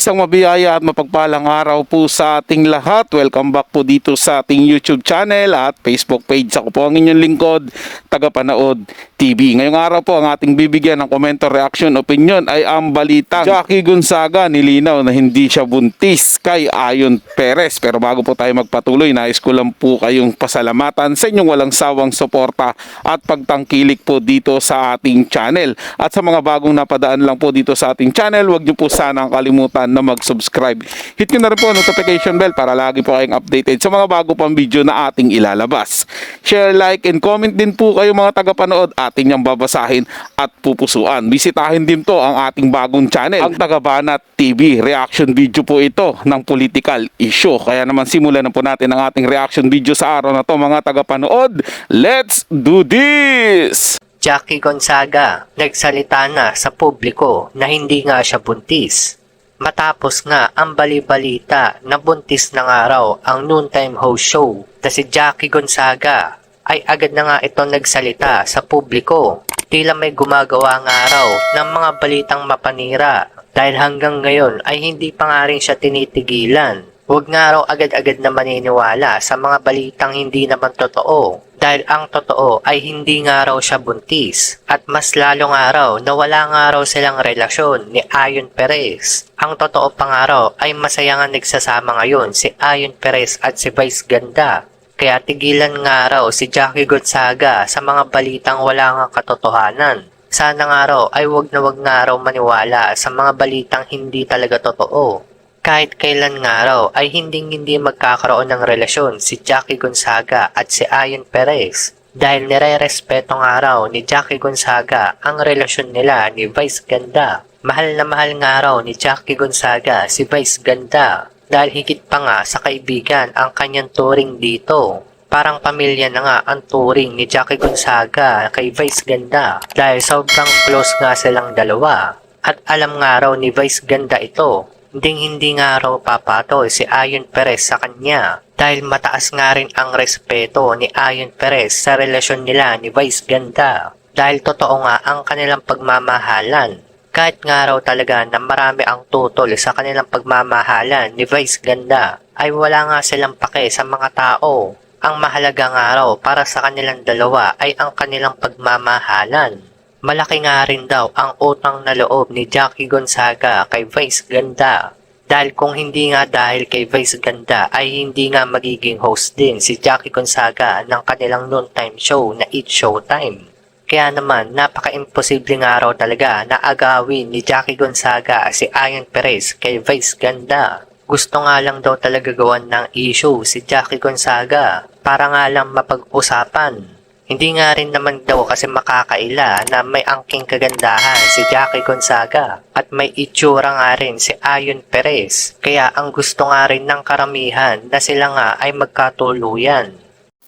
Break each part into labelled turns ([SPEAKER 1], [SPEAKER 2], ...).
[SPEAKER 1] Isang mabiyaya at mapagpalang araw po sa ating lahat. Welcome back po dito sa ating YouTube channel at Facebook page. Ako po ang inyong lingkod, Tagapanood TV. Ngayong araw po ang ating bibigyan ng komento, reaction, opinion ay ang balitang Jackie Gonzaga nilinaw na hindi siya buntis kay Ayon Perez. Pero bago po tayo magpatuloy, nais ko lang po kayong pasalamatan sa inyong walang sawang suporta at pagtangkilik po dito sa ating channel. At sa mga bagong napadaan lang po dito sa ating channel, huwag niyo po sanang kalimutan na mag-subscribe. Hit nyo na rin po ang notification bell para lagi po kayong updated sa mga bago pang video na ating ilalabas. Share, like, and comment din po kayo mga tagapanood, ating niyang babasahin at pupusuan. Bisitahin din to ang ating bagong channel, ang Tagabanat TV. Reaction video po ito ng political issue. Kaya naman simulan na po natin ang ating reaction video sa araw na to mga tagapanood. Let's do this!
[SPEAKER 2] Jackie Gonzaga nagsalita na sa publiko na hindi nga siya buntis. Matapos nga ang bali-balita na buntis na nga raw ang noontime host show na si Jackie Gonzaga, ay agad na nga ito nagsalita sa publiko. Tila may gumagawa nga raw ng mga balitang mapanira dahil hanggang ngayon ay hindi pa nga rin siya tinitigilan. Huwag nga raw agad-agad na maniniwala sa mga balitang hindi naman totoo. Dahil ang totoo ay hindi nga raw siya buntis at mas lalo nga raw na wala nga raw silang relasyon ni Ayon Perez. Ang totoo pa nga raw ay masaya nga nagsasama ngayon si Ayon Perez at si Vice Ganda. Kaya tigilan nga raw si Jackie Gonzaga sa mga balitang wala nga katotohanan. Sana nga raw ay wag nga raw maniwala sa mga balitang hindi talaga totoo. Kahit kailan nga raw ay hindi magkakaroon ng relasyon si Jackie Gonzaga at si Ayon Perez dahil nire-respeto nga raw ni Jackie Gonzaga ang relasyon nila ni Vice Ganda. Mahal na mahal nga raw ni Jackie Gonzaga si Vice Ganda dahil higit pa nga sa kaibigan ang kanyang turing dito. Parang pamilya na nga ang turing ni Jackie Gonzaga kay Vice Ganda dahil sobrang close nga silang dalawa. At alam nga raw ni Vice Ganda ito. Hindi nga raw papatol si Ayon Perez sa kanya dahil mataas nga rin ang respeto ni Ayon Perez sa relasyon nila ni Vice Ganda dahil totoo nga ang kanilang pagmamahalan. Kahit nga raw talaga na marami ang tutol sa kanilang pagmamahalan ni Vice Ganda ay wala nga silang pake sa mga tao. Ang mahalaga nga raw para sa kanilang dalawa ay ang kanilang pagmamahalan. Malaki nga rin daw ang utang na loob ni Jackie Gonzaga kay Vice Ganda. Dahil kung hindi nga dahil kay Vice Ganda ay hindi nga magiging host din si Jackie Gonzaga ng kanilang noontime show na It's Showtime. Kaya naman napaka-imposible nga raw talaga na agawin ni Jackie Gonzaga si Ayon Perez kay Vice Ganda. Gusto nga lang daw talaga gawan ng issue si Jackie Gonzaga para nga lang mapag-usapan. Hindi nga rin naman daw kasi makakaila na may angking kagandahan si Jackie Gonzaga at may itsura nga rin si Ayon Perez. Kaya ang gusto nga rin ng karamihan na sila nga ay magkatuluyan.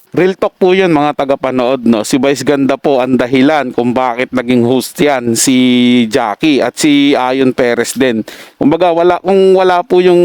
[SPEAKER 1] Real talk po yun mga tagapanood, no? Si Vice Ganda po ang dahilan kung bakit naging host yan si Jackie at si Ayon Perez din. Kumbaga kung wala po yung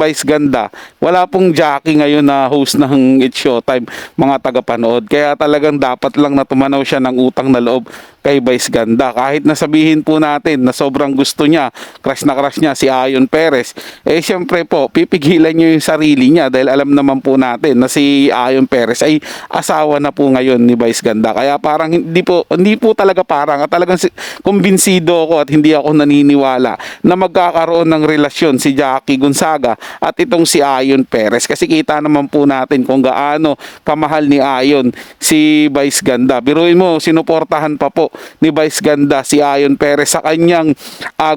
[SPEAKER 1] Vice Ganda, wala pong Jackie ngayon na host ng It's Showtime mga tagapanood. Kaya talagang dapat lang na tumanaw siya ng utang na loob kay Vice Ganda. Kahit nasabihin po natin na sobrang gusto niya, crush na crush niya si Ayon Perez, eh siyempre po pipigilan niya yung sarili niya dahil alam naman po natin na si Ayon Perez ay asawa na po ngayon ni Vice Ganda. Kaya parang hindi po talaga parang at talagang kumbinsido ako at hindi ako naniniwala na magkakaroon ng relasyon si Jackie Gonzaga at itong si Ayon Perez. Kasi kita naman po natin kung gaano kamahal ni Ayon si Vice Ganda. Biruin mo, sinuportahan pa po ni Vice Ganda si Ayon Perez sa kanyang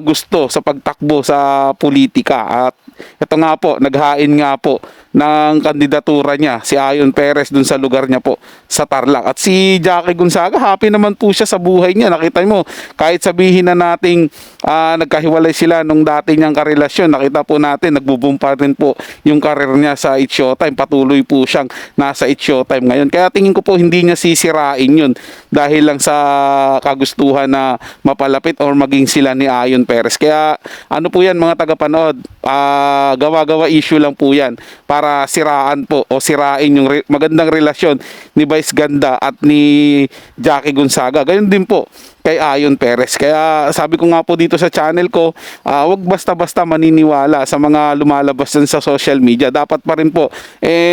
[SPEAKER 1] gusto sa pagtakbo sa politika. At ito nga po, naghain nga po ng kandidatura niya si Ayon Perez dun sa lugar niya po sa Tarlac. At si Jackie Gonzaga, happy naman po siya sa buhay niya. Nakita mo, kahit sabihin na nating nagkahiwalay sila nung dati niyang karelasyon, nakita po natin nagbo-boom pa rin po yung karir niya sa It's Showtime. Patuloy po siyang nasa It's Showtime ngayon. Kaya tingin ko po hindi niya sisirain yun dahil lang sa kagustuhan na mapalapit or maging sila ni Ayon Perez. Kaya ano po yan mga tagapanood, gawa-gawa issue lang po yan para siraan po o sirain yung magandang relasyon ni Vice Ganda at ni Jackie Gonzaga. Gayun din po kay Ayon Perez. Kaya sabi ko nga po dito sa channel ko, wag basta-basta maniniwala sa mga lumalabas dyan sa social media. Dapat pa rin po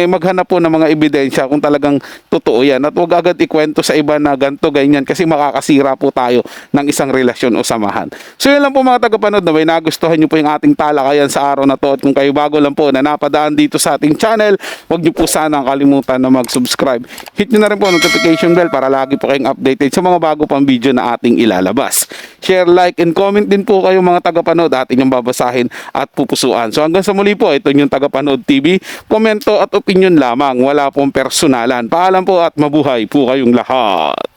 [SPEAKER 1] maghanap po ng mga ebidensya kung talagang totoo yan. At wag agad ikwento sa iba na ganto ganyan kasi makakasira po tayo ng isang relasyon o samahan. So yun lang po mga tagapanood, na may nagustuhan nyo po yung ating talakayan sa araw na to. At kung kayo bago lang po na napadaan dito sa ating channel, wag nyo po sana kalimutan na mag-subscribe. Hit nyo na rin po ang notification bell para lagi po kayong updated sa mga bago pang video na ating ilalabas. Share, like, and comment din po kayo mga tagapanood at inyong babasahin at pupusuan. So hanggang sa muli po, ito yung Tagapanood TV. Komento at opinion lamang, wala pong personalan. Paalam po at mabuhay po kayong lahat.